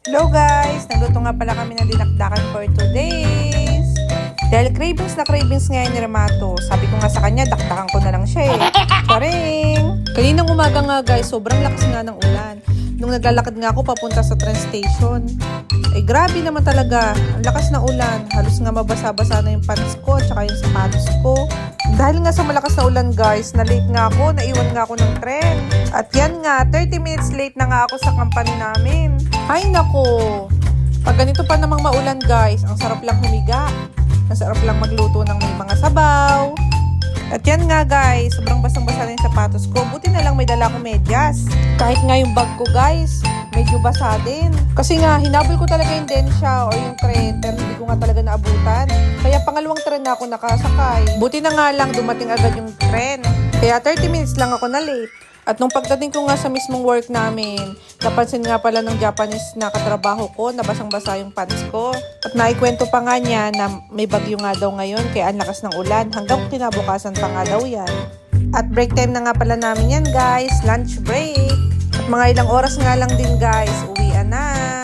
Hello guys! Nagluto nga pala kami ng dinakdakan for 2 days. Dahil cravings na cravings ngayon ni Ramato, sabi ko nga sa kanya, dakdakan ko na lang siya eh. Charing! Kaninang umaga nga guys, sobrang lakas nga ng ulan. Nung naglalakad nga ako papunta sa train station, ay grabe naman talaga. Ang lakas ng ulan. Halos nga mabasa-basa na yung pants ko at saka yung sapatos ko. Dahil nga sa malakas na ulan guys, na-late nga ako, naiwan nga ako ng tren. At yan nga, 30 minutes late na nga ako sa company namin. Ay nako! Pag ganito pa namang maulan guys, ang sarap lang humiga. Ang sarap lang magluto ng may mga sabaw. At yan nga guys, sobrang basang-basa na yung sapatos ko. Buti na lang may dala akong medyas. Kahit nga yung bag ko guys, medyo basa din. Kasi nga, hinabol ko talaga yung densya o yung tren, pero hindi ko nga talaga naabutan. Kaya pangalawang tren na ako nakasakay. Buti na nga lang, dumating agad yung tren. Kaya 30 minutes lang ako na late. At nung pagdating ko nga sa mismong work namin, napansin nga pala ng Japanese na katrabaho ko na basang-basa yung pants ko. At naikwento pa nga niya na may bagyo nga daw ngayon kaya ang lakas ng ulan hanggang kinabukasan pa nga daw yan. At break time na nga pala namin yan guys, lunch break. At mga ilang oras nga lang din guys, uwian na.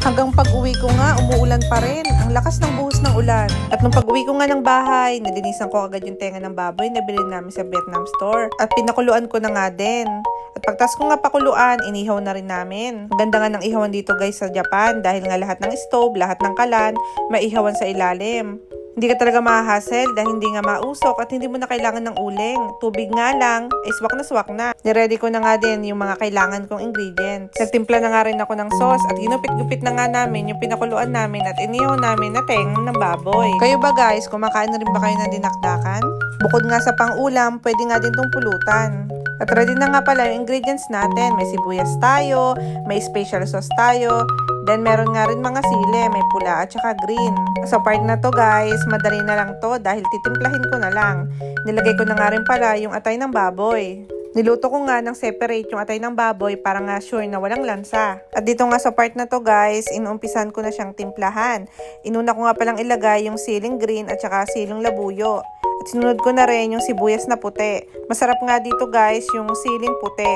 Hanggang pag-uwi ko nga, umuulan pa rin. Ang lakas ng buhos ng ulan. At nung pag-uwi ko nga ng bahay, nalinisan ko agad yung tenga ng baboy na bilhin namin sa Vietnam store. At pinakuluan ko na nga din. At pagtas ko nga pakuluan, inihaw na rin namin. Ang ganda nga ng ihawan dito guys sa Japan dahil nga lahat ng stove, lahat ng kalan, maihawan sa ilalim. Hindi ka talaga mahahassle dahil hindi nga mausok at hindi mo na kailangan ng uling. Tubig nga lang, ay swak na swak na. Niready ko na nga din yung mga kailangan kong ingredients. Nagtimpla na nga rin ako ng sauce at ginupit-gupit na nga namin yung pinakuluan namin at inihaw namin na tengang ng baboy. Kayo ba guys, kumakain na rin ba kayo ng dinakdakan? Bukod nga sa pang-ulam, pwede nga din tong pulutan. At ready na nga pala yung ingredients natin. May sibuyas tayo, may special sauce tayo, then meron nga rin mga sili, may pula at saka green. Sa part na to guys, madali na lang to dahil titimplahin ko na lang. Nilagay ko na nga rin pala yung atay ng baboy. Niluto ko nga ng separate yung atay ng baboy para nga sure na walang lansa. At dito nga sa part na to guys, inuumpisan ko na siyang timplahan. Inuna ko nga palang ilagay yung siling green at saka siling labuyo. At sinunod ko na rin yung sibuyas na puti. Masarap nga dito guys yung siling puti.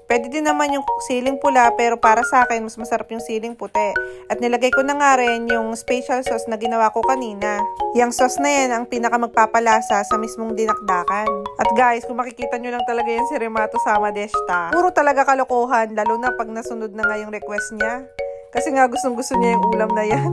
Pwede din naman yung siling pula pero para sa akin mas masarap yung siling puti. At nilagay ko na nga rin yung special sauce na ginawa ko kanina. Yung sauce na yan ang pinaka magpapalasa sa mismong dinakdakan. At guys, kung makikita nyo lang talaga yan si Ramato Sama Deshta. Puro talaga kalokohan lalo na pag nasunod na nga yung request niya. Kasi nga gustong gusto niya yung ulam na yan.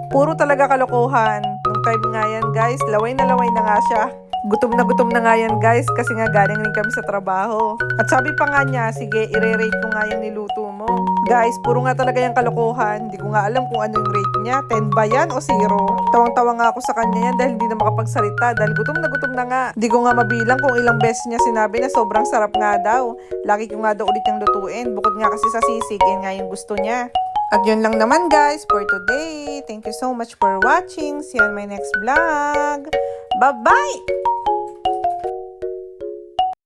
Puro talaga kalokohan. Nung time nga yan guys, laway na nga siya. Gutom na nga yan guys kasi nga galing rin kami sa trabaho. At sabi pa nga niya, sige i-rate ko nga yung niluto mo. Guys, puro nga talaga yung kalokohan. Hindi ko nga alam kung ano yung rate niya. 10 ba yan o 0? Tawang-tawa nga ako sa kanya yan dahil hindi na makapagsalita. Dahil gutom na nga. Hindi ko nga mabilang kung ilang beses niya sinabi na sobrang sarap nga daw. Lagi ko nga daw ulit yung lutuin. Bukod nga kasi sa sisig, yan nga yung gusto niya. At yun lang naman guys for today. Thank you so much for watching. See you on my next vlog. Bye-bye!